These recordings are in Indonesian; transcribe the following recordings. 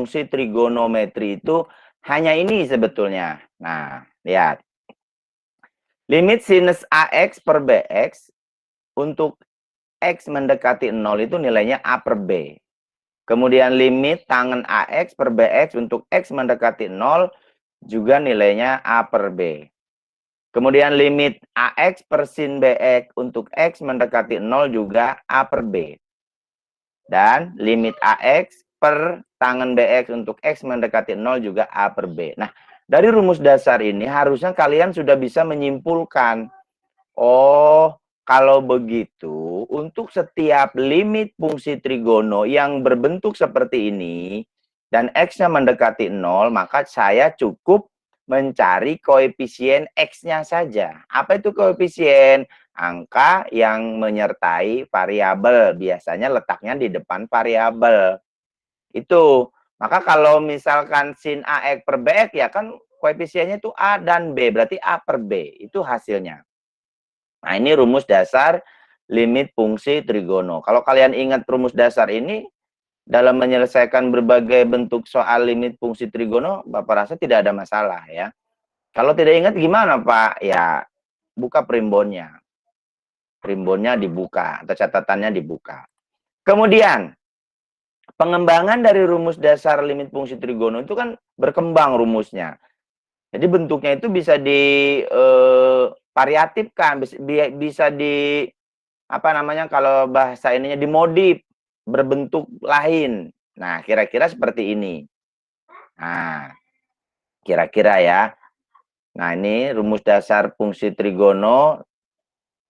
fungsi trigonometri itu hanya ini sebetulnya. Nah, lihat. Limit sinus AX per BX untuk X mendekati 0 itu nilainya A per B. Kemudian limit tangen AX per BX untuk X mendekati 0 juga nilainya A per B. Kemudian limit AX per sin BX untuk X mendekati 0 juga A per B. Dan limit AX per tangen BX untuk X mendekati 0 juga A per B. Nah, dari rumus dasar ini harusnya kalian sudah bisa menyimpulkan, oh, kalau begitu untuk setiap limit fungsi trigono yang berbentuk seperti ini dan X-nya mendekati 0, maka saya cukup mencari koefisien X-nya saja. Apa itu koefisien? Angka yang menyertai variabel. Biasanya letaknya di depan variabel. Itu. Maka kalau misalkan sin AX per BX ya kan koefisiennya itu A dan B. Berarti A per B. Itu hasilnya. Nah ini rumus dasar limit fungsi trigono. Kalau kalian ingat rumus dasar ini, dalam menyelesaikan berbagai bentuk soal limit fungsi trigono, Bapak rasa tidak ada masalah ya. Kalau tidak ingat gimana Pak? Ya buka primbonnya. Primbonnya dibuka atau catatannya dibuka. Kemudian pengembangan dari rumus dasar limit fungsi trigono itu kan berkembang rumusnya. Jadi bentuknya itu bisa di variatifkan, bisa di apa namanya kalau bahasa ininya dimodif berbentuk lain. Nah, kira-kira seperti ini. Nah, kira-kira ya. Nah, ini rumus dasar fungsi trigono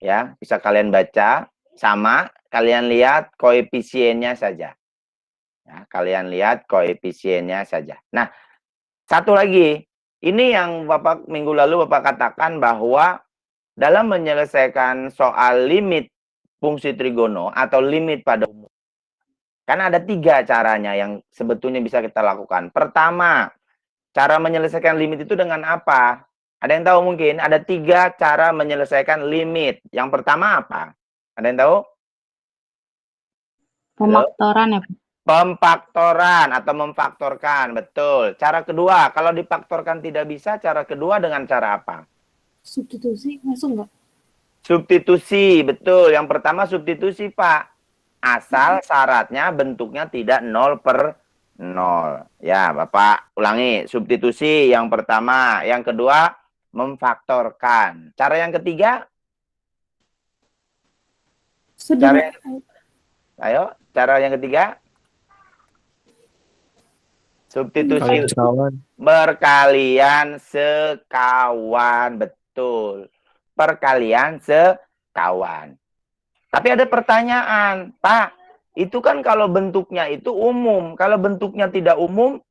ya, bisa kalian baca sama, kalian lihat koefisiennya saja. Ya, kalian lihat koefisiennya saja. Nah, satu lagi, ini yang Bapak minggu lalu Bapak katakan bahwa dalam menyelesaikan soal limit fungsi trigono atau limit pada umum, kan ada 3 caranya yang sebetulnya bisa kita lakukan. Pertama, cara menyelesaikan limit itu dengan apa? Ada yang tahu mungkin? Ada 3 cara menyelesaikan limit. Yang pertama apa? Ada yang tahu? Pemaktoran ya, Pak? Pemfaktoran atau memfaktorkan, betul. Cara kedua, kalau difaktorkan tidak bisa, cara kedua dengan cara apa? Substitusi masuk nggak? Substitusi, betul. Yang pertama substitusi, Pak. Asal syaratnya bentuknya tidak 0 per 0. Ya, Bapak ulangi. Substitusi yang pertama. Yang kedua, memfaktorkan. Cara yang ketiga? Cara yang, ayo, cara yang ketiga? Substitusi berkalian sekawan, betul. Perkalian sekawan. Tapi ada pertanyaan, Pak, itu kan kalau bentuknya itu umum. Kalau bentuknya tidak umum,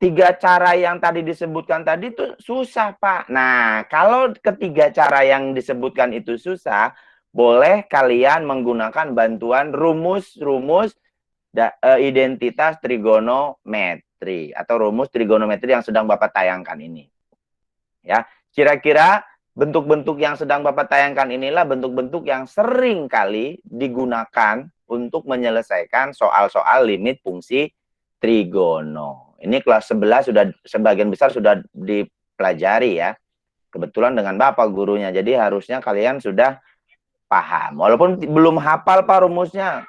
3 cara yang tadi disebutkan tadi itu susah, Pak. Nah, kalau ketiga cara yang disebutkan itu susah, boleh kalian menggunakan bantuan rumus-rumus identitas trigonometri atau rumus trigonometri yang sedang Bapak tayangkan ini. Ya, kira-kira bentuk-bentuk yang sedang Bapak tayangkan inilah bentuk-bentuk yang sering kali digunakan untuk menyelesaikan soal-soal limit fungsi trigono. Ini kelas 11 sudah sebagian besar sudah dipelajari ya. Kebetulan dengan Bapak gurunya, jadi harusnya kalian sudah paham. Walaupun belum hafal Pak rumusnya,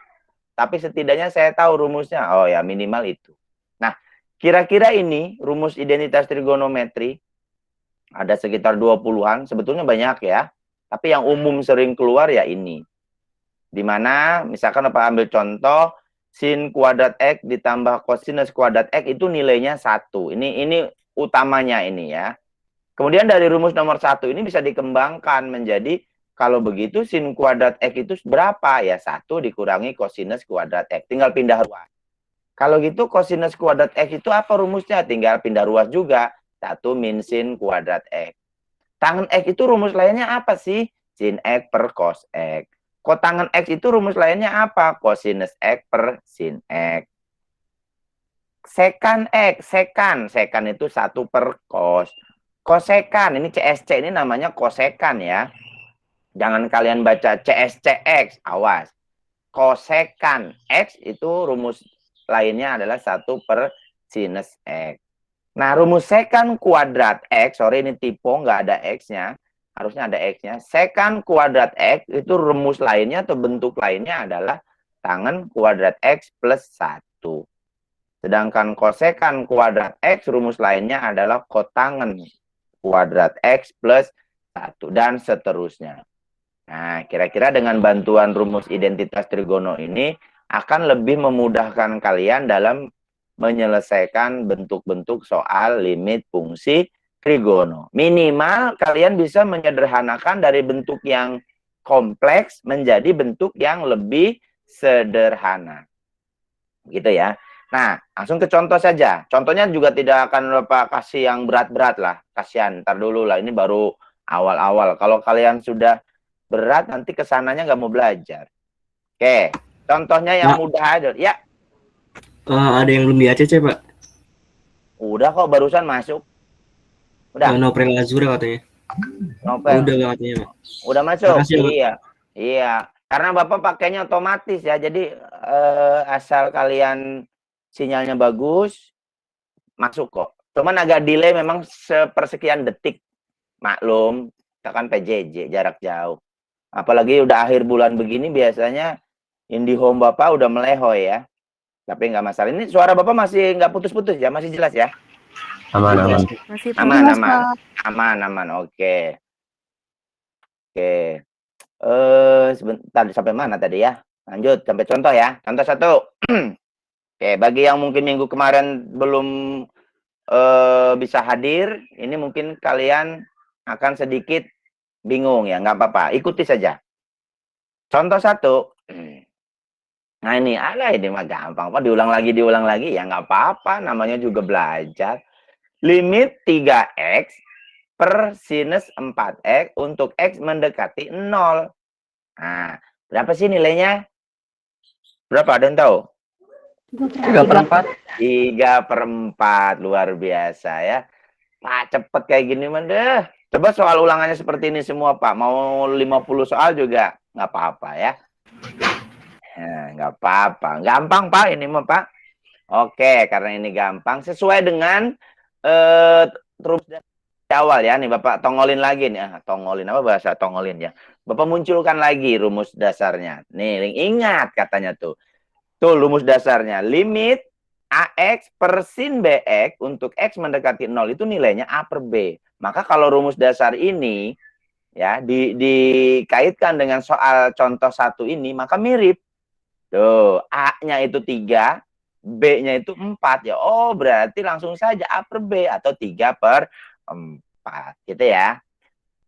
tapi setidaknya saya tahu rumusnya. Oh ya, minimal itu. Nah, kira-kira ini rumus identitas trigonometri ada sekitar 20-an, sebetulnya banyak ya. Tapi yang umum sering keluar ya ini. Dimana misalkan Bapak ambil contoh sin kuadrat X ditambah kosinus kuadrat X itu nilainya 1. Ini utamanya ini ya. Kemudian dari rumus nomor 1 ini bisa dikembangkan menjadi kalau begitu sin kuadrat X itu berapa? Ya 1 dikurangi kosinus kuadrat X. Tinggal pindah ruas. Kalau gitu kosinus kuadrat X itu apa rumusnya? Tinggal pindah ruas juga. 1 min sin kuadrat X. Tangen X itu rumus lainnya apa sih? Sin X per cos X. Kotangen X itu rumus lainnya apa? Kosinus X per sin X. Sekan X, sekan itu 1 per cos. Kosekan, ini CSC ini namanya kosekan ya. Jangan kalian baca CSCX, awas. Kosekan X itu rumus lainnya adalah 1 per sinus X. Nah, rumus secant kuadrat X, sorry ini typo, nggak ada X-nya. Harusnya ada X-nya. Secant kuadrat X, itu rumus lainnya atau bentuk lainnya adalah tangen kuadrat X plus 1. Sedangkan kosekan kuadrat X, rumus lainnya adalah kotangen kuadrat X plus 1. Dan seterusnya. Nah, kira-kira dengan bantuan rumus identitas trigono ini akan lebih memudahkan kalian dalam menyelesaikan bentuk-bentuk soal limit fungsi trigono. Minimal kalian bisa menyederhanakan dari bentuk yang kompleks menjadi bentuk yang lebih sederhana. Gitu ya. Nah, langsung ke contoh saja. Contohnya juga tidak akan Bapak kasih yang berat-berat lah. Kasihan, ntar dulu lah. Ini baru awal-awal. Kalau kalian sudah berat, nanti kesananya nggak mau belajar. Oke, contohnya yang mudah aja. Ya, Ada yang belum di ACC, Pak. udah kok barusan masuk. Udah. Novel Azura katanya. Novel. Udah katanya, Pak. Udah masuk. Makasih, Pak. Iya. Iya. Karena Bapak pakainya otomatis ya. Jadi asal kalian sinyalnya bagus, masuk kok. Cuman agak delay memang sepersekian detik. Maklum, kita kan PJJ, jarak jauh. Apalagi udah akhir bulan begini biasanya IndiHome Bapak udah melehoy ya. Tapi nggak masalah. Ini suara Bapak masih nggak putus-putus ya? Masih jelas ya? Aman. Masih Aman, jelas, aman. Pak. Aman. Oke. Oke. Sebentar sampai mana tadi ya? Lanjut sampai contoh ya. Contoh 1. Oke, bagi yang mungkin minggu kemarin belum bisa hadir, ini mungkin kalian akan sedikit bingung ya, nggak apa-apa. Ikuti saja. Contoh 1. Nah ini, ini mah gampang. Pak, diulang lagi. Ya nggak apa-apa, namanya juga belajar. Limit 3x per sinus 4x untuk x mendekati 0. Nah, berapa sih nilainya? Berapa? Ada yang tahu? 3/4. 3/4. Luar biasa ya. Pak, cepet kayak gini mah deh. Coba soal ulangannya seperti ini semua, Pak. Mau 50 soal juga nggak apa-apa ya. Nggak apa-apa. Gampang, Pak, ini mah, Pak. Oke, karena ini gampang. Sesuai dengan terus di awal ya. Nih, Bapak tongolin lagi nih. Tongolin, apa bahasa tongolin ya? Bapak munculkan lagi rumus dasarnya. Nih, ingat katanya tuh. Tuh, rumus dasarnya. Limit AX per sin BX untuk X mendekati 0 itu nilainya A per B. Maka kalau rumus dasar ini ya dikaitkan dengan soal contoh 1 ini, maka mirip. Tuh, A-nya itu 3, B-nya itu 4 ya. Oh, berarti langsung saja A per B atau 3/4 gitu ya.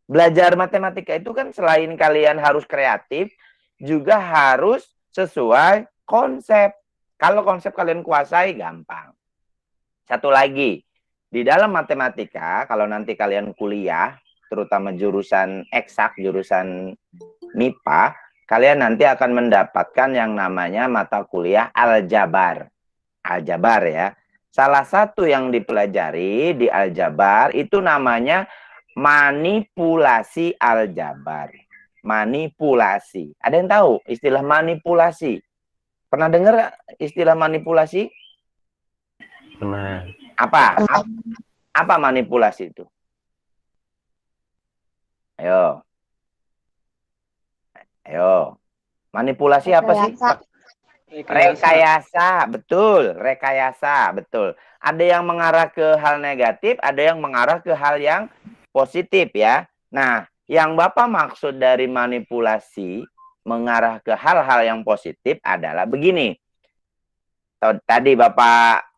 Belajar matematika itu kan selain kalian harus kreatif, juga harus sesuai konsep. Kalau konsep kalian kuasai, gampang. Satu lagi, di dalam matematika, kalau nanti kalian kuliah, terutama jurusan eksak, jurusan MIPA, kalian nanti akan mendapatkan yang namanya mata kuliah aljabar. Aljabar ya. Salah satu yang dipelajari di aljabar itu namanya manipulasi aljabar. Manipulasi. Ada yang tahu istilah manipulasi? Pernah dengar istilah manipulasi? Pernah. Apa manipulasi itu? Ayo. Manipulasi apa sih? Rekayasa, betul. Rekayasa, betul. Ada yang mengarah ke hal negatif, ada yang mengarah ke hal yang positif ya. Nah, yang Bapak maksud dari manipulasi mengarah ke hal-hal yang positif adalah begini. Tadi Bapak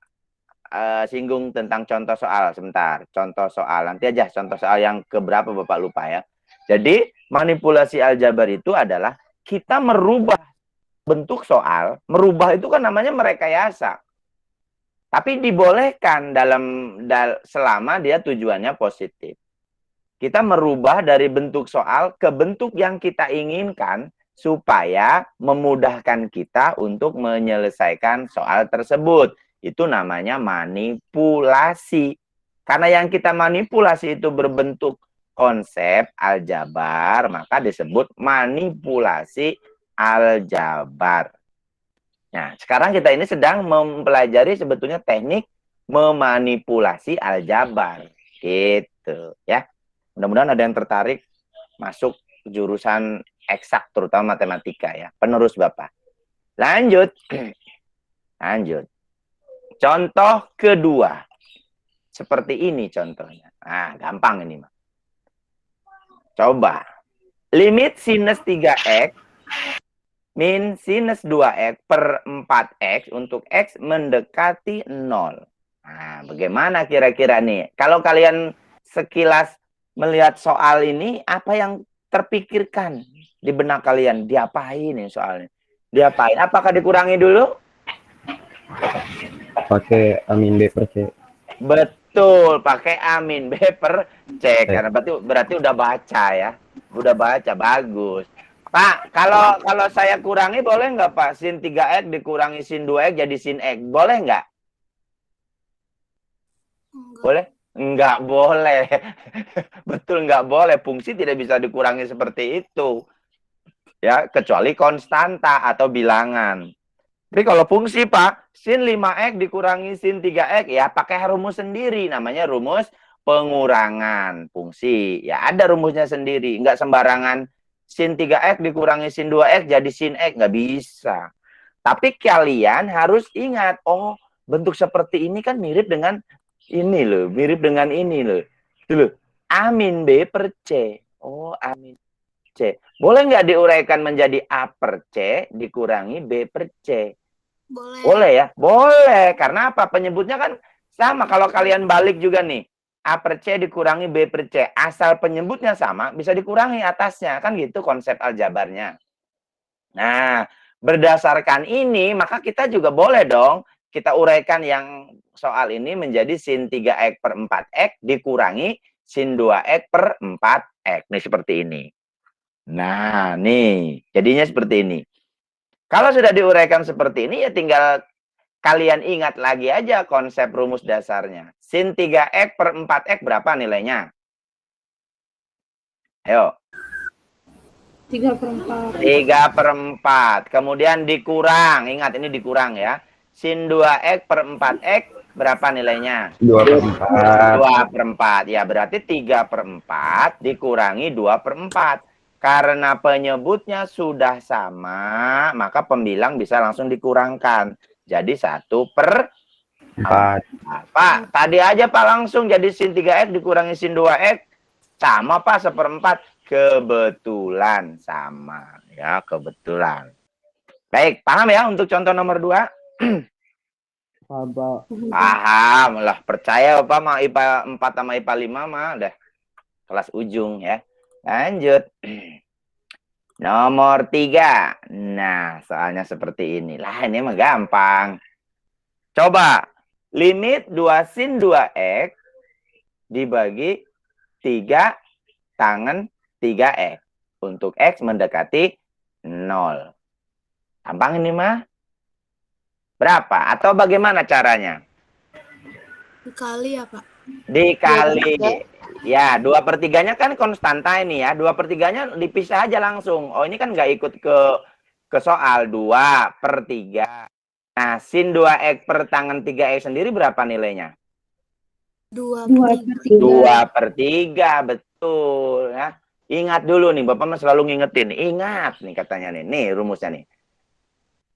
singgung tentang contoh soal. Sebentar, contoh soal. Nanti aja contoh soal yang keberapa Bapak lupa ya. Jadi, manipulasi aljabar itu adalah kita merubah bentuk soal. Merubah itu kan namanya merekayasa. Tapi dibolehkan selama dia tujuannya positif. Kita merubah dari bentuk soal ke bentuk yang kita inginkan supaya memudahkan kita untuk menyelesaikan soal tersebut. Itu namanya manipulasi. Karena yang kita manipulasi itu berbentuk konsep aljabar, maka disebut manipulasi aljabar. Nah, sekarang kita ini sedang mempelajari sebetulnya teknik memanipulasi aljabar. Gitu ya. Mudah-mudahan ada yang tertarik masuk jurusan eksak, terutama matematika ya. Penerus Bapak. Lanjut. Lanjut. Contoh kedua. Seperti ini contohnya. Nah, gampang ini, Mas. Coba. Limit sinus 3x min sinus 2x per 4x untuk x mendekati 0. Nah, bagaimana kira-kira nih? Kalau kalian sekilas melihat soal ini, apa yang terpikirkan di benak kalian? Diapain nih soalnya? Diapain? Apakah dikurangi dulu? Pakai amin B per C. Betul, pakai amin B per C. Karena berarti udah baca ya. Udah baca, bagus. Pak, kalau saya kurangi boleh nggak Pak? Sin 3x dikurangi sin 2x jadi sin x. Boleh nggak? Boleh? Nggak boleh. Betul, nggak boleh. Fungsi tidak bisa dikurangi seperti itu. Ya, kecuali konstanta atau bilangan. Tapi kalau fungsi Pak, sin 5x dikurangi sin 3x, ya pakai rumus sendiri. Namanya rumus pengurangan fungsi. Ya ada rumusnya sendiri. Nggak sembarangan sin 3x dikurangi sin 2x jadi sin x. Nggak bisa. Tapi kalian harus ingat, oh bentuk seperti ini kan mirip dengan ini loh. Mirip dengan ini loh. Itu loh. Amin B per C. Oh amin C. Boleh nggak diuraikan menjadi A per C dikurangi B per C? Boleh. Boleh ya? Boleh. Karena apa? Penyebutnya kan sama. Kalau kalian balik juga nih. A per C dikurangi B per C. Asal penyebutnya sama, bisa dikurangi atasnya. Kan gitu konsep aljabarnya. Nah, berdasarkan ini, maka kita juga boleh dong. Kita uraikan yang soal ini menjadi sin 3x per 4x dikurangi sin 2x per 4x. Nih seperti ini. Nah, nih. Jadinya seperti ini. Kalau sudah diuraikan seperti ini, ya tinggal kalian ingat lagi aja konsep rumus dasarnya. Sin 3x per 4x berapa nilainya? Ayo. 3/4. 3/4. Kemudian dikurang. Ingat, ini dikurang ya. Sin 2x per 4x berapa nilainya? 2/4. 2/4. Ya, berarti 3/4 dikurangi 2/4. Karena penyebutnya sudah sama, maka pembilang bisa langsung dikurangkan. Jadi 1/4. Pak, tadi aja Pak langsung jadi sin 3x dikurangi sin 2x. Sama Pak, 1/4. Kebetulan sama. Ya, kebetulan. Baik, paham ya untuk contoh nomor 2? Paham lah. Percaya Bapak mah IPA 4 sama IPA 5 mah udah kelas ujung ya. Lanjut. Nomor 3. Nah, soalnya seperti ini. Lah, ini mah gampang. Coba. Limit 2 sin 2x dibagi 3 tangen 3x. Untuk x mendekati 0. Gampang ini mah. Berapa? Atau bagaimana caranya? Dikali ya Pak? Dikali. Ya, 2/3-nya kan konstanta ini ya. 2/3-nya dipisah aja langsung. Oh, ini kan nggak ikut ke soal. 2/3. Nah, sin 2x per tangen 3x sendiri berapa nilainya? 2/3. 2/3, betul ya. Ingat dulu nih, Bapak mah selalu ngingetin. Ingat nih katanya nih. Nih rumusnya nih.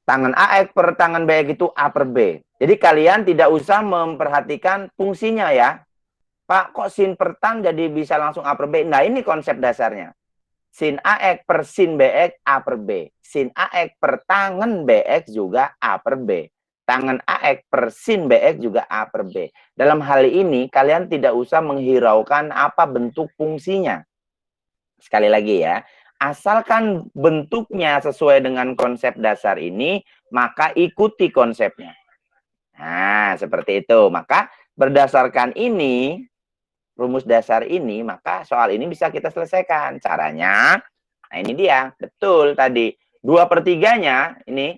Tangan AX per tangan BX itu A per B. Jadi kalian tidak usah memperhatikan fungsinya ya. Pak, kok sin per tan jadi bisa langsung A per B? Nah, ini konsep dasarnya. Sin AX per sin BX A per B. Sin AX per tangan BX juga A per B. Tangan AX per sin BX juga A per B. Dalam hal ini, kalian tidak usah menghiraukan apa bentuk fungsinya. Sekali lagi ya. Asalkan bentuknya sesuai dengan konsep dasar ini, maka ikuti konsepnya. Nah, seperti itu. Maka berdasarkan ini, rumus dasar ini, maka soal ini bisa kita selesaikan. Caranya, nah ini dia. Betul tadi. 2/3-nya, ini,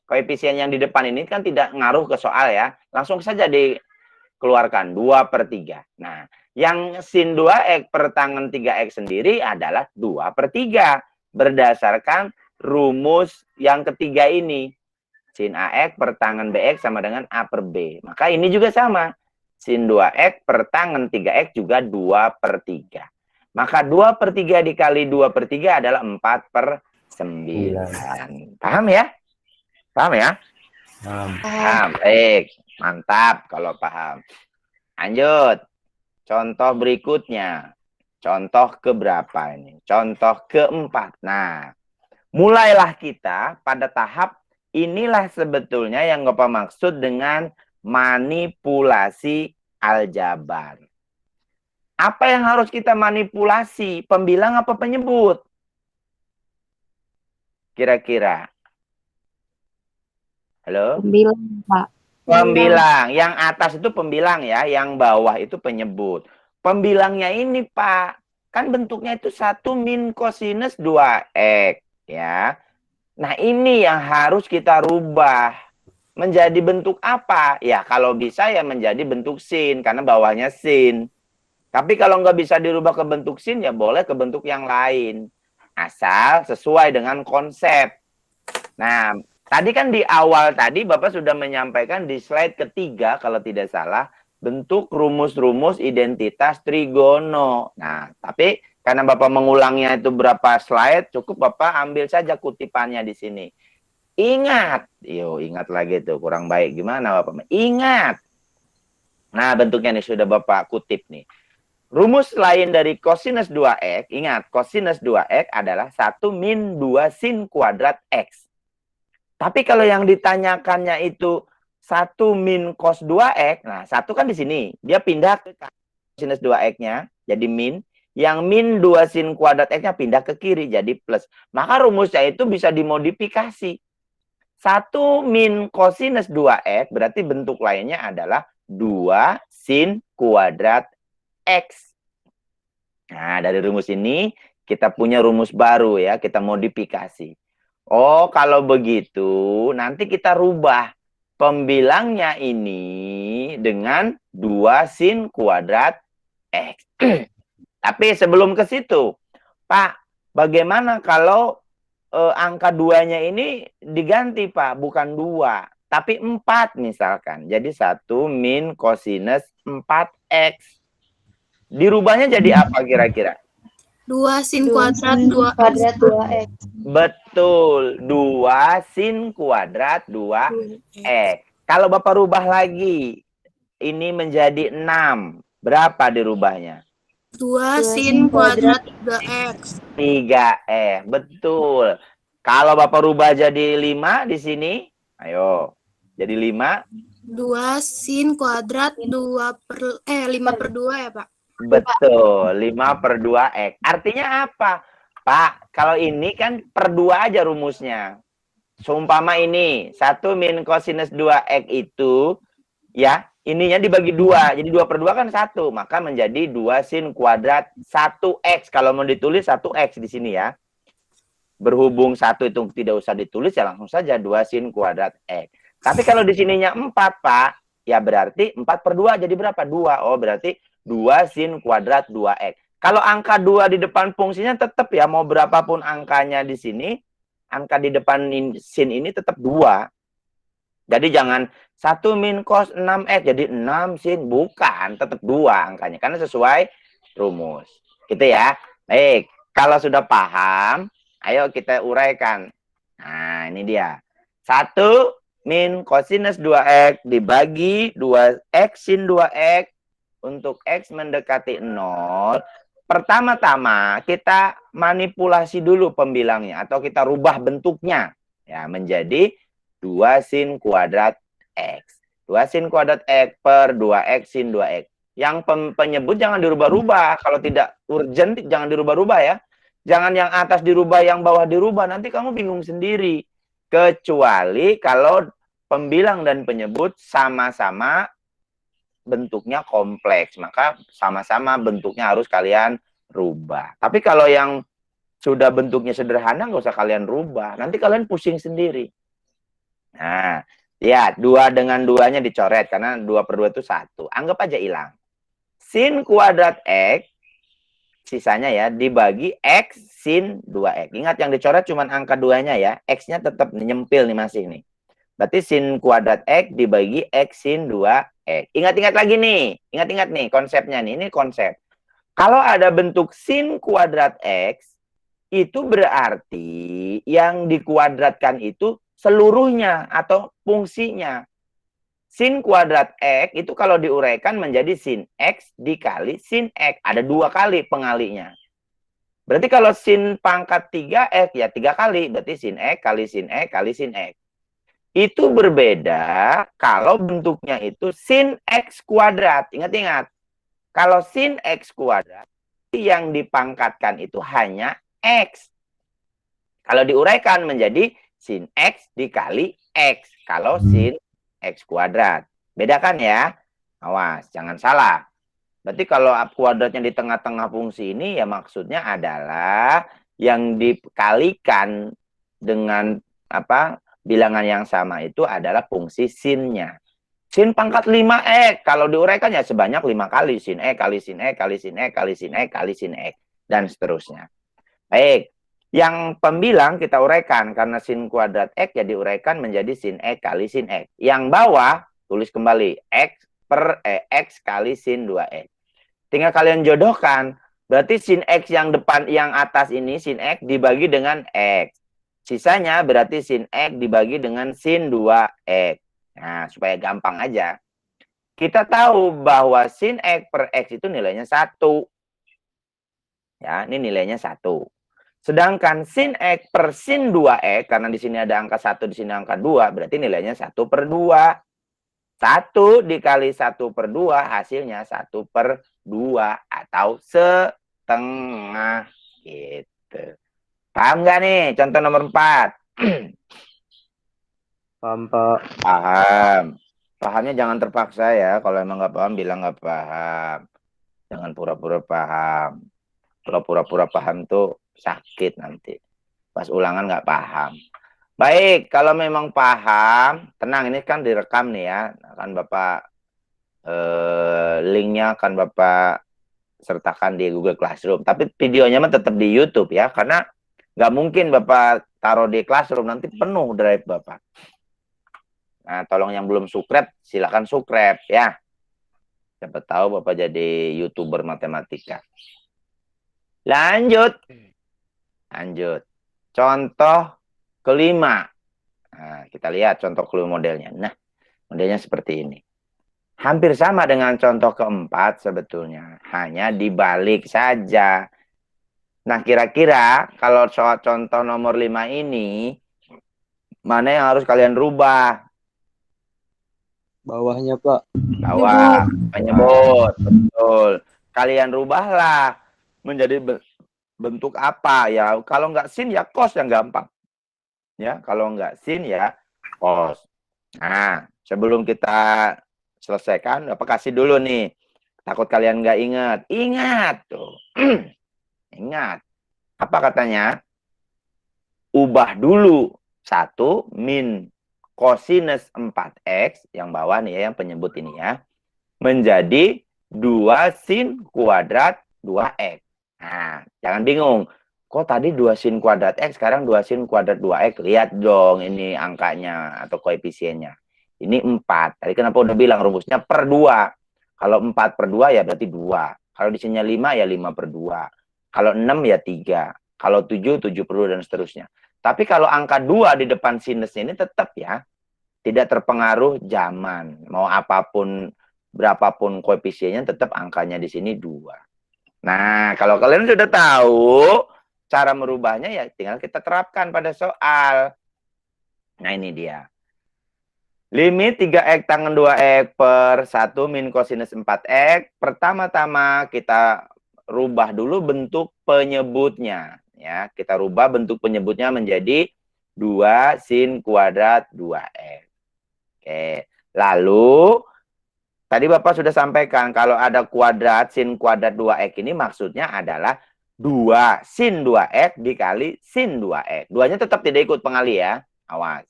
koefisien yang di depan ini kan tidak ngaruh ke soal ya. Langsung saja dikeluarkan. 2/3. Nah, yang sin 2x per tangen 3x sendiri adalah 2/3. Berdasarkan rumus yang ketiga ini. Sin AX per tangen BX sama dengan A per B. Maka ini juga sama. Sin 2X per tangen 3X juga 2/3. Maka 2/3 dikali 2/3 adalah 4/9. Paham ya? Paham ya? Paham. Baik. Mantap kalau paham. Lanjut. Contoh berikutnya. Contoh keberapa ini? Contoh keempat. Nah, mulailah kita pada tahap inilah sebetulnya yang Bapak maksud dengan manipulasi aljabar. Apa yang harus kita manipulasi? Pembilang apa penyebut? Kira-kira. Halo? Pembilang, Pak. Pembilang. Yang atas itu pembilang ya. Yang bawah itu penyebut. Pembilangnya ini, Pak. Kan bentuknya itu 1 min kosinus 2X. Ya. Nah, ini yang harus kita rubah. Menjadi bentuk apa? Ya, kalau bisa ya menjadi bentuk sin. Karena bawahnya sin. Tapi kalau nggak bisa dirubah ke bentuk sin, ya boleh ke bentuk yang lain. Asal sesuai dengan konsep. Nah, tadi kan di awal tadi Bapak sudah menyampaikan di slide ketiga, kalau tidak salah, bentuk rumus-rumus identitas trigono. Nah, tapi karena Bapak mengulangnya itu berapa slide, cukup Bapak ambil saja kutipannya di sini. Ingat, ingat lagi tuh, kurang baik gimana Bapak? Ingat. Nah, bentuknya nih sudah Bapak kutip nih. Rumus lain dari kosinus 2X, ingat, kosinus 2X adalah 1 min 2 sin kuadrat X. Tapi kalau yang ditanyakannya itu 1 min cos 2X, nah 1 kan di sini, dia pindah ke kosinus 2X-nya, jadi min. Yang min 2 sin kuadrat X-nya pindah ke kiri, jadi plus. Maka rumusnya itu bisa dimodifikasi. 1 min kosinus 2X, berarti bentuk lainnya adalah 2 sin kuadrat X. Nah, dari rumus ini kita punya rumus baru ya, kita modifikasi. Oh, kalau begitu nanti kita rubah pembilangnya ini dengan 2 sin kuadrat X. Tapi sebelum ke situ, Pak, bagaimana kalau angka 2-nya ini diganti, Pak? Bukan 2, tapi 4 misalkan. Jadi 1 min kosinus 4X. Dirubahnya jadi apa kira-kira? 2 sin kuadrat 2 kuadrat 2X. Betul, 2 sin kuadrat 2X. Kalau Bapak rubah lagi, ini menjadi 6. Berapa dirubahnya? 2 sin kuadrat 3X. 3X, betul. Kalau Bapak rubah jadi 5 di sini, ayo. Jadi 5. 2 sin kuadrat 5/2 ya, Pak? Betul, 5/2X. Artinya apa? Pak, kalau ini kan per 2 aja rumusnya. Seumpama ini, 1 min kosinus 2X itu, ya, ininya dibagi 2. Jadi 2/2 kan 1. Maka menjadi 2 sin kuadrat 1X. Kalau mau ditulis 1X di sini ya. Berhubung 1 itu tidak usah ditulis, ya langsung saja 2 sin kuadrat X. Tapi kalau di sininya 4, Pak, ya berarti 4/2 jadi berapa? 2. Oh, berarti 2 sin kuadrat 2X. Kalau angka 2 di depan fungsinya tetap ya, mau berapapun angkanya di sini, angka di depan sin ini tetap 2. Jadi jangan 1 min cos 6X jadi 6 sin. Bukan, tetap 2 angkanya. Karena sesuai rumus. Gitu ya. Baik, kalau sudah paham, ayo kita uraikan. Nah, ini dia. 1 min kosinus 2X dibagi 2X sin 2X. Untuk X mendekati 0, pertama-tama kita manipulasi dulu pembilangnya atau kita rubah bentuknya ya menjadi 2 sin kuadrat X. 2 sin kuadrat X per 2X sin 2X. Yang penyebut jangan dirubah-rubah. Kalau tidak urgent jangan dirubah-rubah ya. Jangan yang atas dirubah, yang bawah dirubah. Nanti kamu bingung sendiri. Kecuali kalau pembilang dan penyebut sama-sama bentuknya kompleks, maka sama-sama bentuknya harus kalian rubah. Tapi kalau yang sudah bentuknya sederhana, nggak usah kalian rubah. Nanti kalian pusing sendiri. Nah, lihat, 2 dengan 2-nya dicoret, karena 2/2 itu 1. Anggap aja hilang. Sin kuadrat X, sisanya ya, dibagi X sin 2X. Ingat yang dicoret cuma angka 2-nya ya. X-nya tetap nyempil nih masih nih. Berarti sin kuadrat X dibagi X sin 2X. Ingat-ingat lagi nih. Ingat-ingat nih konsepnya nih. Ini konsep. Kalau ada bentuk sin kuadrat X, itu berarti yang dikuadratkan itu seluruhnya atau fungsinya. Sin kuadrat X itu kalau diuraikan menjadi sin X dikali sin X. Ada 2 kali pengalinya. Berarti kalau sin pangkat 3X ya 3 kali. Berarti sin X kali sin X kali sin X. Itu berbeda kalau bentuknya itu sin X kuadrat. Ingat-ingat. Kalau sin X kuadrat yang dipangkatkan itu hanya X. Kalau diuraikan menjadi sin X dikali X. Kalau sin X kuadrat. Bedakan ya. Awas, jangan salah. Berarti kalau kuadratnya di tengah-tengah fungsi ini ya maksudnya adalah yang dikalikan dengan bilangan yang sama itu adalah fungsi sinnya. Sin pangkat 5X. Kalau diuraikan ya sebanyak 5 kali. Sin X kali sin X kali sin X kali sin X kali sin X. Dan seterusnya. Baik. Yang pembilang kita uraikan. Karena sin kuadrat X ya diuraikan menjadi sin X kali sin X. Yang bawah tulis kembali. X kali sin 2X. Tinggal kalian jodohkan. Berarti sin X yang depan, yang atas ini sin X dibagi dengan X. Sisanya berarti sin X dibagi dengan sin 2X. Nah, supaya gampang aja. Kita tahu bahwa sin X per X itu nilainya 1. Ya, ini nilainya 1. Sedangkan sin X per sin 2X, karena di sini ada angka 1, di sini angka 2, berarti nilainya 1 per 2. 1 dikali 1 per 2, hasilnya 1 per 2 atau setengah. Gitu. Paham nggak nih? Contoh nomor 4. Paham, Pak. Paham. Pahamnya jangan terpaksa ya. Kalau emang nggak paham, bilang nggak paham. Jangan pura-pura paham. Kalau pura-pura paham tuh sakit nanti. Pas ulangan nggak paham. Baik, kalau memang paham, tenang, ini kan direkam nih ya. Akan Bapak, linknya akan Bapak sertakan di Google Classroom. Tapi videonya mah tetap di YouTube ya. Karena nggak mungkin Bapak taruh di Classroom, nanti penuh drive Bapak. Nah, tolong yang belum subscribe, silakan subscribe ya. Siapa tahu Bapak jadi YouTuber matematika. Lanjut. Contoh kelima. Nah, kita lihat contoh kelima modelnya. Nah, modelnya seperti ini. Hampir sama dengan contoh keempat sebetulnya. Hanya dibalik saja. Nah, kira-kira kalau soal contoh nomor 5 ini, mana yang harus kalian rubah? Bawahnya, Pak. Bawah, penyebut. Betul. Kalian rubahlah menjadi bentuk apa ya? Kalau nggak sin ya cos yang gampang. Ya, kalau nggak sin ya cos. Nah, sebelum kita selesaikan, Bapak kasih dulu nih. Takut kalian nggak ingat. Ingat tuh. Ingat. Apa katanya? Ubah dulu 1 min kosinus 4X, yang bawah nih ya, yang penyebut ini ya, menjadi 2 sin kuadrat 2X. Nah, jangan bingung. Kok tadi 2 sin kuadrat X, sekarang 2 sin kuadrat 2X? Lihat dong ini angkanya atau koefisiennya. Ini 4. Tadi kenapa udah bilang rumusnya per 2. Kalau 4 per 2 ya berarti 2. Kalau di sini 5 ya 5 per 2. Kalau 6 ya 3. Kalau 7, 7 per 2 dan seterusnya. Tapi kalau angka 2 di depan sinusnya ini tetap ya, tidak terpengaruh zaman. Mau apapun, berapapun koefisiennya, tetap angkanya di sini 2. Nah, kalau kalian sudah tahu cara merubahnya, ya tinggal kita terapkan pada soal. Nah, ini dia. Limit 3X tangen 2X per 1 min kosinus 4X. Pertama-tama kita rubah dulu bentuk penyebutnya. Ya, kita rubah bentuk penyebutnya menjadi 2 sin kuadrat 2X. Oke. Lalu tadi Bapak sudah sampaikan kalau ada kuadrat sin kuadrat 2X ini maksudnya adalah 2 sin 2X dikali sin 2X. Duanya tetap tidak ikut pengali ya. Awas.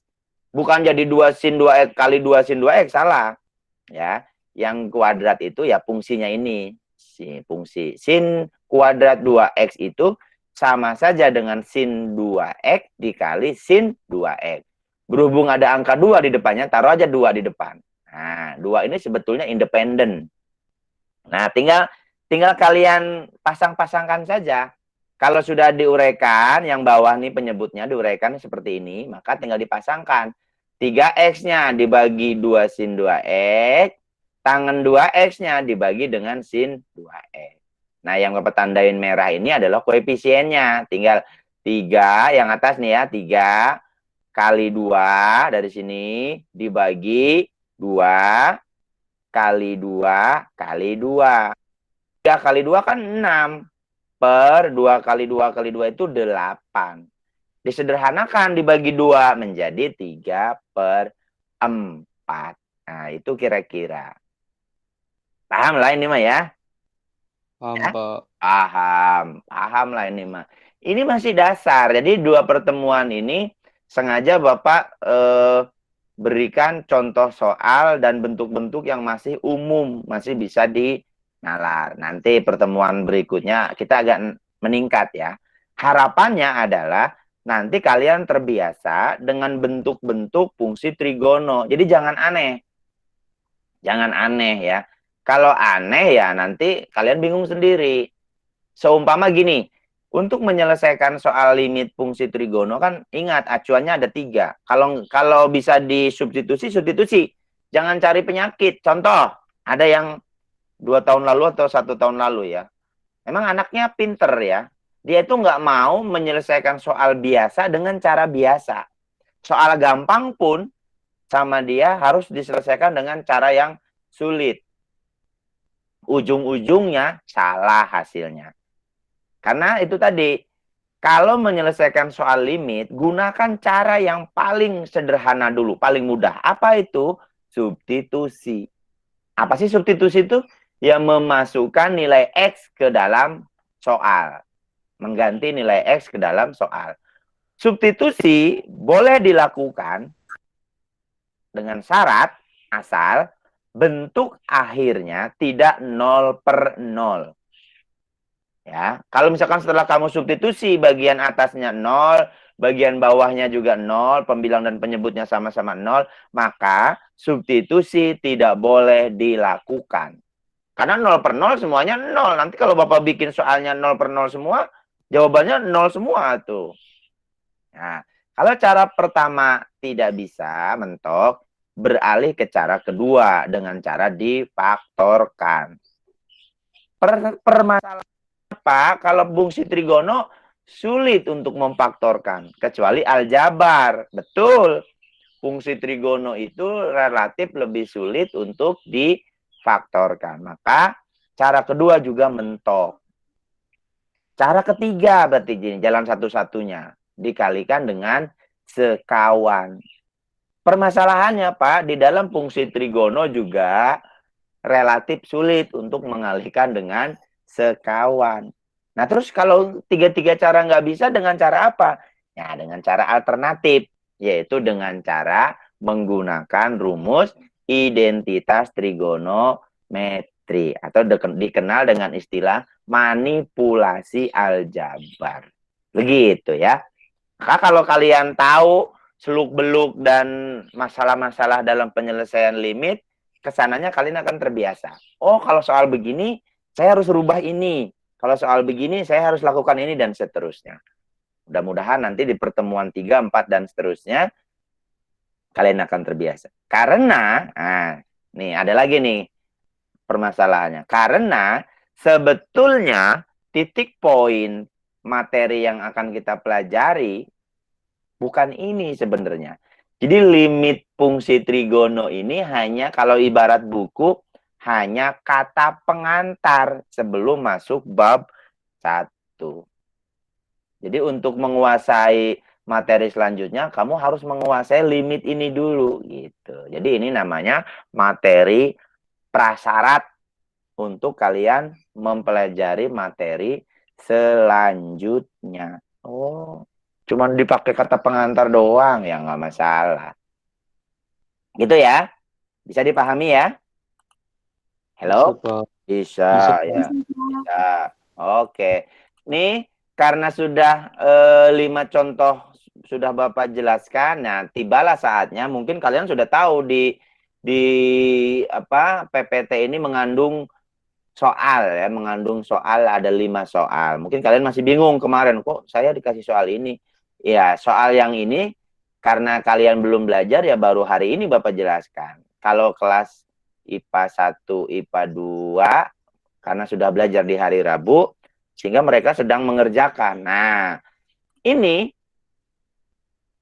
Bukan jadi 2 sin 2X kali 2 sin 2X, salah. Ya, yang kuadrat itu ya fungsinya ini. Fungsi sin kuadrat 2X itu sama saja dengan sin 2X dikali sin 2X. Berhubung ada angka 2 di depannya, taruh aja 2 di depan. Nah, 2 ini sebetulnya independen. Nah, tinggal kalian pasang-pasangkan saja. Kalau sudah diuraikan, yang bawah nih penyebutnya diuraikan seperti ini, maka tinggal dipasangkan. 3X-nya dibagi 2 sin 2X, tangan 2X-nya dibagi dengan sin 2X. Nah, yang Bapak tandain merah ini adalah koefisiennya. Tinggal 3, yang atas nih ya, 3 kali 2 dari sini dibagi 2 kali 2 kali 2. 3 kali 2 kan 6. Per 2 kali 2 kali 2 itu 8. Disederhanakan dibagi 2 menjadi 3/4. Nah, itu kira-kira. Paham lah ini mah ya? Paham, Ya? Pak. Paham lah ini mah. Ini masih dasar. Jadi 2 pertemuan ini sengaja Bapak berikan contoh soal dan bentuk-bentuk yang masih umum, masih bisa dinalar. Nanti pertemuan berikutnya kita agak meningkat ya. Harapannya adalah nanti kalian terbiasa dengan bentuk-bentuk fungsi trigono. Jadi jangan aneh. Jangan aneh ya. Kalau aneh ya nanti kalian bingung sendiri. Seumpama gini, untuk menyelesaikan soal limit fungsi trigono kan ingat acuannya ada 3. Kalau bisa disubstitusi, substitusi. Jangan cari penyakit. Contoh, ada yang 2 tahun lalu atau 1 tahun lalu ya. Emang anaknya pinter ya. Dia itu nggak mau menyelesaikan soal biasa dengan cara biasa. Soal gampang pun sama dia harus diselesaikan dengan cara yang sulit. Ujung-ujungnya salah hasilnya. Karena itu tadi, kalau menyelesaikan soal limit, gunakan cara yang paling sederhana dulu, paling mudah. Apa itu? Substitusi. Apa sih substitusi itu? Ya memasukkan nilai X ke dalam soal. Mengganti nilai X ke dalam soal. Substitusi boleh dilakukan dengan syarat asal bentuk akhirnya tidak 0/0. Ya, kalau misalkan setelah kamu substitusi bagian atasnya 0, bagian bawahnya juga 0, pembilang dan penyebutnya sama-sama 0, maka substitusi tidak boleh dilakukan. Karena 0/0 semuanya 0. Nanti kalau Bapak bikin soalnya 0/0 semua, jawabannya 0 semua tuh. Nah, kalau cara pertama tidak bisa mentok, beralih ke cara kedua dengan cara difaktorkan. Permasalahan apa? Kalau fungsi trigono sulit untuk memfaktorkan kecuali aljabar. Betul. Fungsi trigono itu relatif lebih sulit untuk difaktorkan. Maka cara kedua juga mentok. Cara ketiga berarti gini, jalan satu-satunya dikalikan dengan sekawan. Permasalahannya Pak, di dalam fungsi trigono juga relatif sulit untuk mengalihkan dengan sekawan. Nah terus kalau tiga-tiga cara nggak bisa, dengan cara apa? Ya dengan cara alternatif, yaitu dengan cara menggunakan rumus identitas trigonometri atau dikenal dengan istilah manipulasi aljabar. Begitu ya. Maka kalau kalian tahu seluk-beluk dan masalah-masalah dalam penyelesaian limit, kesananya kalian akan terbiasa. Oh, kalau soal begini saya harus rubah ini. Kalau soal begini, saya harus lakukan ini, dan seterusnya. Mudah-mudahan nanti di pertemuan 3, 4, dan seterusnya, kalian akan terbiasa. Karena, nah, nih ada lagi nih permasalahannya. Karena sebetulnya titik poin materi yang akan kita pelajari bukan ini sebenarnya. Jadi limit fungsi trigono ini hanya kalau ibarat buku, hanya kata pengantar sebelum masuk bab 1. Jadi untuk menguasai materi selanjutnya, kamu harus menguasai limit ini dulu gitu. Jadi ini namanya materi prasyarat untuk kalian mempelajari materi selanjutnya. Oh, cuman dipakai kata pengantar doang ya nggak masalah. Gitu ya? Bisa dipahami ya? Halo? Bisa ya. Bisa. Oke. Nih karena sudah 5 contoh sudah Bapak jelaskan. Nah, tibalah saatnya. Mungkin kalian sudah tahu di apa PPT ini mengandung soal ya, mengandung soal ada 5 soal. Mungkin kalian masih bingung kemarin kok saya dikasih soal ini. Ya, soal yang ini karena kalian belum belajar ya baru hari ini Bapak jelaskan. Kalau kelas IPA 1, IPA 2 karena sudah belajar di hari Rabu sehingga mereka sedang mengerjakan. Nah, ini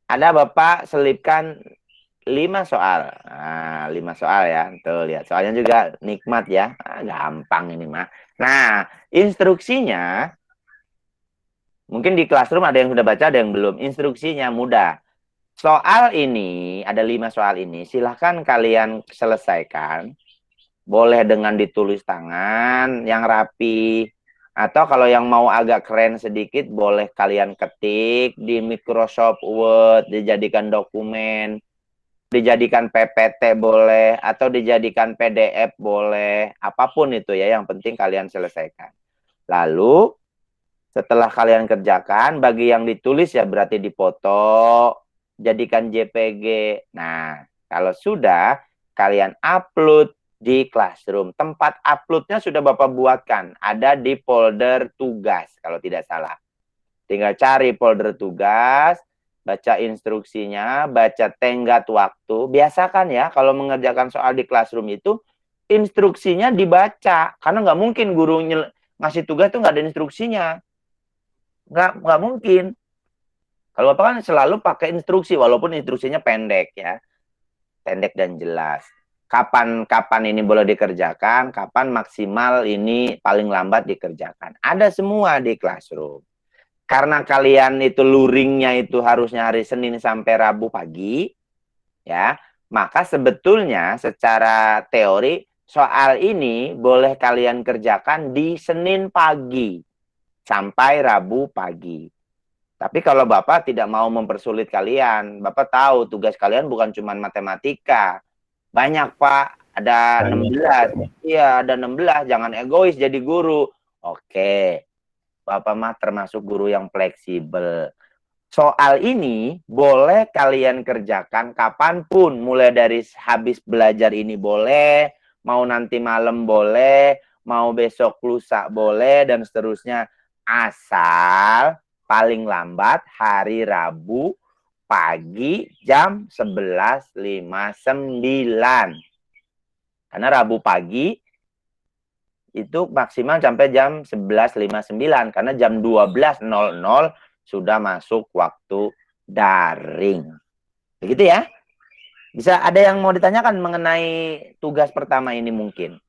ada Bapak selipkan 5 soal. Nah, 5 soal ya. Tuh, lihat. Soalnya juga nikmat ya. Gampang ini mah. Nah, instruksinya mungkin di Classroom ada yang sudah baca, ada yang belum. Instruksinya mudah. Soal ini, ada 5 soal ini. Silahkan kalian selesaikan. Boleh dengan ditulis tangan yang rapi. Atau kalau yang mau agak keren sedikit, boleh kalian ketik di Microsoft Word, dijadikan dokumen, dijadikan PPT boleh, atau dijadikan PDF boleh, apapun itu ya, yang penting kalian selesaikan. Lalu, setelah kalian kerjakan, bagi yang ditulis ya berarti dipoto, jadikan JPG. Nah, kalau sudah, kalian upload di Classroom. Tempat uploadnya sudah Bapak buatkan. Ada di folder tugas, kalau tidak salah. Tinggal cari folder tugas, baca instruksinya, baca tenggat waktu. Biasakan ya, kalau mengerjakan soal di Classroom itu, instruksinya dibaca. Karena nggak mungkin guru ngasih tugas itu nggak ada instruksinya. Nggak mungkin. Kalau Bapak kan selalu pakai instruksi, walaupun instruksinya pendek ya. Pendek dan jelas. Kapan ini boleh dikerjakan, kapan maksimal ini paling lambat dikerjakan. Ada semua di Classroom. Karena kalian itu luringnya itu harusnya hari Senin sampai Rabu pagi, ya, maka sebetulnya secara teori soal ini boleh kalian kerjakan di Senin pagi sampai Rabu pagi. Tapi kalau Bapak tidak mau mempersulit kalian, Bapak tahu tugas kalian bukan cuma matematika. Banyak, Pak. Ada 16. Iya, ada 16. Jangan egois jadi guru. Oke. Bapak mah termasuk guru yang fleksibel. Soal ini boleh kalian kerjakan kapanpun. Mulai dari habis belajar ini boleh. Mau nanti malam boleh. Mau besok lusa boleh. Dan seterusnya. Asal paling lambat hari Rabu pagi jam 11.59. Karena Rabu pagi itu maksimal sampai jam 11.59. Karena jam 12.00 sudah masuk waktu daring. Begitu ya. Bisa ada yang mau ditanyakan mengenai tugas pertama ini mungkin?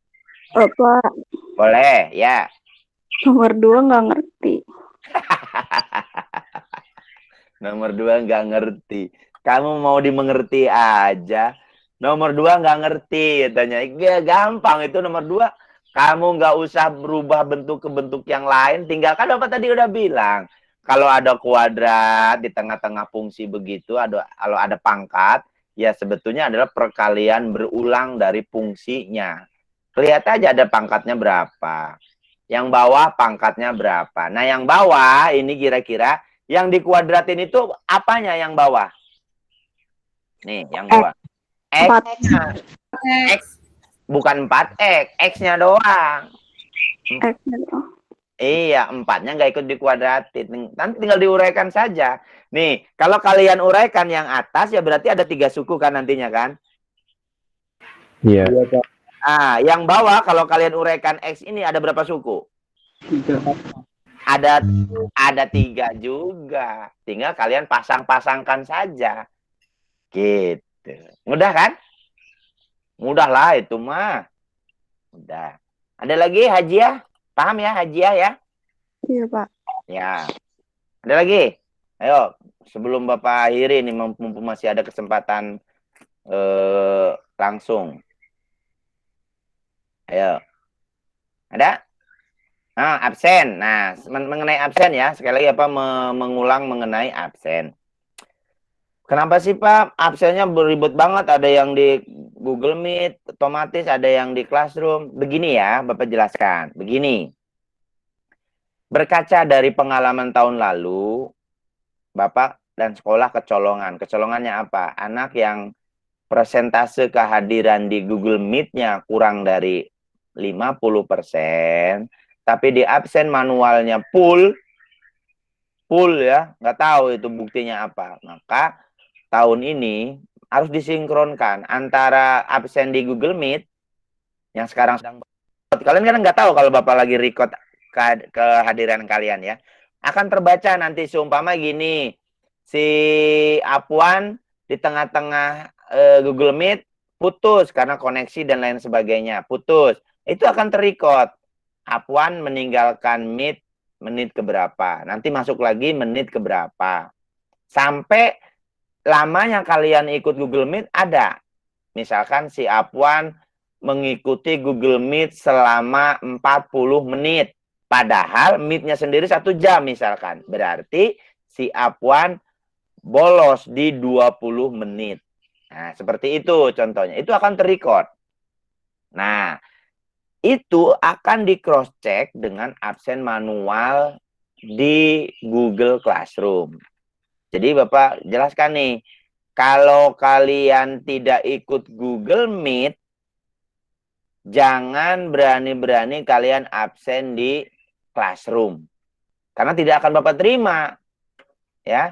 Bapak, Boleh, ya. nomor 2 nggak ngerti. Nomor 2 nggak ngerti. Kamu mau dimengerti aja. Nomor 2 nggak ngerti. Katanya, ya, gampang itu nomor 2. Kamu nggak usah berubah bentuk ke bentuk yang lain. Tinggalkan Bapak tadi udah bilang. Kalau ada kuadrat di tengah-tengah fungsi begitu, kalau ada pangkat, ya sebetulnya adalah perkalian berulang dari fungsinya. Lihat aja ada pangkatnya berapa. Yang bawah pangkatnya berapa. Nah yang bawah ini kira-kira yang dikuadratin itu apanya yang bawah? Nih, yang bawah. X-nya. X. Bukan 4X. X-nya doang. Iya, 4-nya nggak ikut dikuadratin. Nanti tinggal diuraikan saja. Nih, kalau kalian uraikan yang atas, ya berarti ada 3 suku kan nantinya kan? Iya. Ah, yang bawah kalau kalian uraikan X ini ada berapa suku? 3. Ada 3 juga. Tinggal kalian pasang-pasangkan saja. Gitu. Mudah kan? Mudah lah itu mah. Mudah. Ada lagi Hajiah? Paham ya Hajiah ya? Iya, Pak. Ya. Ada lagi? Ayo, sebelum Bapak akhiri nih mumpung masih ada kesempatan langsung. Ayo. Ada? Nah, absen. Nah, mengenai absen ya, sekali lagi apa mengulang mengenai absen. Kenapa sih Pak absennya beribet banget? Ada yang di Google Meet, otomatis ada yang di Classroom. Begini ya, Bapak jelaskan. Begini. Berkaca dari pengalaman tahun lalu, Bapak dan sekolah kecolongan. Kecolongannya apa? Anak yang persentase kehadiran di Google Meet-nya kurang dari 50%, tapi di absen manualnya full ya, nggak tahu itu buktinya apa. Maka tahun ini harus disinkronkan antara absen di Google Meet yang sekarang sedang. Kalian kan nggak tahu kalau Bapak lagi record kehadiran kalian ya. Akan terbaca nanti seumpama gini, si Apuan di tengah-tengah Google Meet putus karena koneksi dan lain sebagainya, putus. Itu akan terrecord. Apuan meninggalkan Meet menit keberapa, nanti masuk lagi menit keberapa. Sampai lamanya kalian ikut Google Meet ada. Misalkan si Apuan mengikuti Google Meet selama 40 menit. Padahal Meet-nya sendiri 1 jam misalkan. Berarti si Apuan bolos di 20 menit. Nah, seperti itu contohnya. Itu akan terrecord. Nah, itu akan di cross check dengan absen manual di Google Classroom. Jadi Bapak jelaskan nih, kalau kalian tidak ikut Google Meet, jangan berani-berani kalian absen di Classroom. Karena tidak akan Bapak terima. Ya.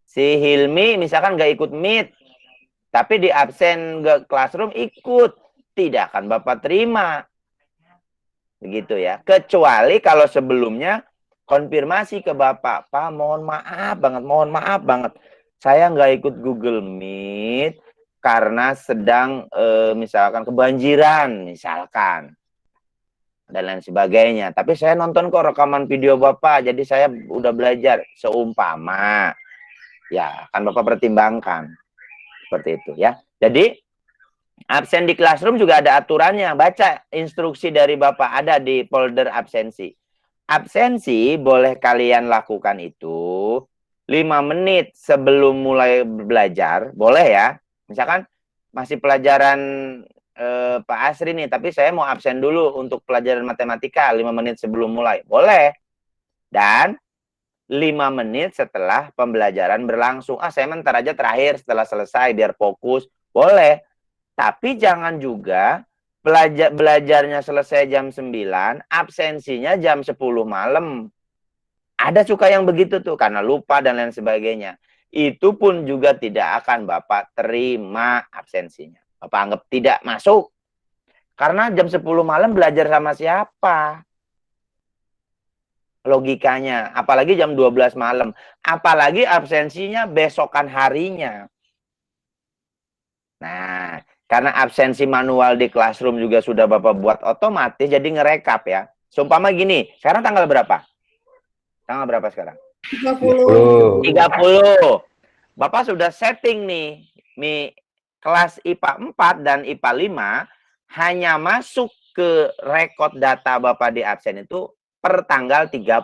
Si Hilmi misalkan nggak ikut Meet, tapi di absen ke Classroom ikut, tidak akan Bapak terima. Begitu ya. Kecuali kalau sebelumnya konfirmasi ke Bapak, Pak mohon maaf banget. Saya nggak ikut Google Meet karena sedang misalkan kebanjiran misalkan. Dan lain sebagainya. Tapi saya nonton kok rekaman video Bapak, jadi saya udah belajar seumpama. Ya, akan Bapak pertimbangkan. Seperti itu ya. Jadi absen di Classroom juga ada aturannya. Baca instruksi dari Bapak, ada di folder absensi. Absensi boleh kalian lakukan itu 5 menit sebelum mulai belajar. Boleh ya. Misalkan masih pelajaran Pak Asri nih, tapi saya mau absen dulu untuk pelajaran matematika 5 menit sebelum mulai. Boleh. Dan 5 menit setelah pembelajaran berlangsung. Saya bentar aja terakhir setelah selesai biar fokus. Boleh. Tapi jangan juga belajarnya selesai jam 9, absensinya jam 10 malam. Ada suka yang begitu tuh, karena lupa dan lain sebagainya. Itu pun juga tidak akan Bapak terima absensinya. Bapak anggap tidak masuk. Karena jam 10 malam belajar sama siapa? Logikanya. Apalagi jam 12 malam. Apalagi absensinya besokan harinya. Nah, karena absensi manual di Classroom juga sudah Bapak buat otomatis, jadi ngerekap ya. Seumpama gini, sekarang tanggal berapa? Tanggal berapa sekarang? 30. 30. Bapak sudah setting nih kelas IPA 4 dan IPA 5 hanya masuk ke rekod data Bapak di absen itu per tanggal 30.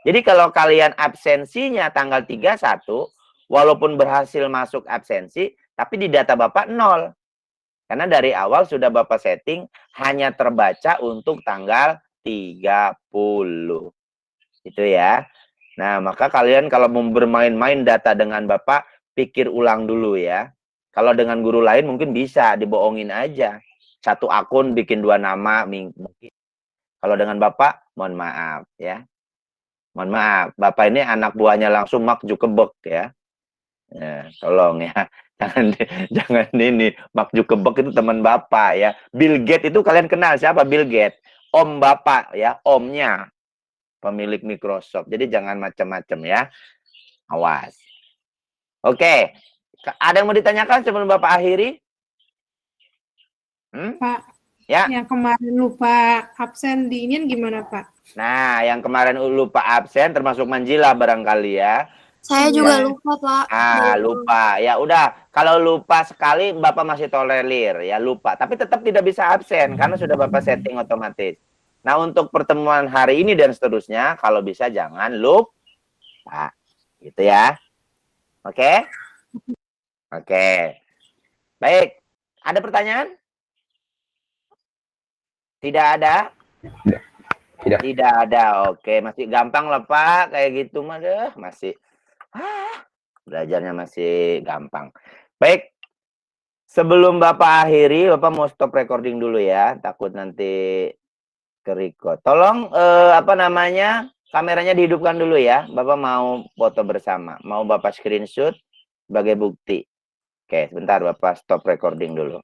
Jadi kalau kalian absensinya tanggal 31, walaupun berhasil masuk absensi, tapi di data Bapak 0. Karena dari awal sudah Bapak setting hanya terbaca untuk tanggal 30. Itu ya. Nah, maka kalian kalau mau bermain-main data dengan Bapak, pikir ulang dulu ya. Kalau dengan guru lain mungkin bisa dibohongin aja. Satu akun bikin 2 nama mungkin. Kalau dengan Bapak, mohon maaf ya. Mohon maaf, Bapak ini anak buahnya langsung Mark Zuckerberg ya. Ya, tolong ya. Jangan ini. Mark Zuckerberg itu teman Bapak ya. Bill Gates itu kalian kenal siapa? Bill Gates. Om Bapak ya, omnya. Pemilik Microsoft. Jadi jangan macam-macam ya. Awas. Oke. Ada yang mau ditanyakan sebelum Bapak akhiri? Pak, Ya. yang kemarin lupa absen di ini gimana Pak? Nah, yang kemarin lupa absen termasuk Manjila barangkali ya. Saya juga lupa, Pak. Lupa. Ya udah, kalau lupa sekali Bapak masih tolerir ya, lupa. Tapi tetap tidak bisa absen karena sudah Bapak setting otomatis. Nah, untuk pertemuan hari ini dan seterusnya kalau bisa jangan lupa. Gitu ya. Oke? Oke. Baik. Ada pertanyaan? Tidak ada? Tidak. Tidak ada. Oke, masih gampang lah Pak kayak gitu mah deh, masih Belajarnya masih gampang. Baik. Sebelum Bapak akhiri, Bapak mau stop recording dulu ya. Takut nanti ke-record. Tolong apa namanya? Kameranya dihidupkan dulu ya. Bapak mau foto bersama. Mau Bapak screenshot sebagai bukti. Oke, sebentar Bapak stop recording dulu.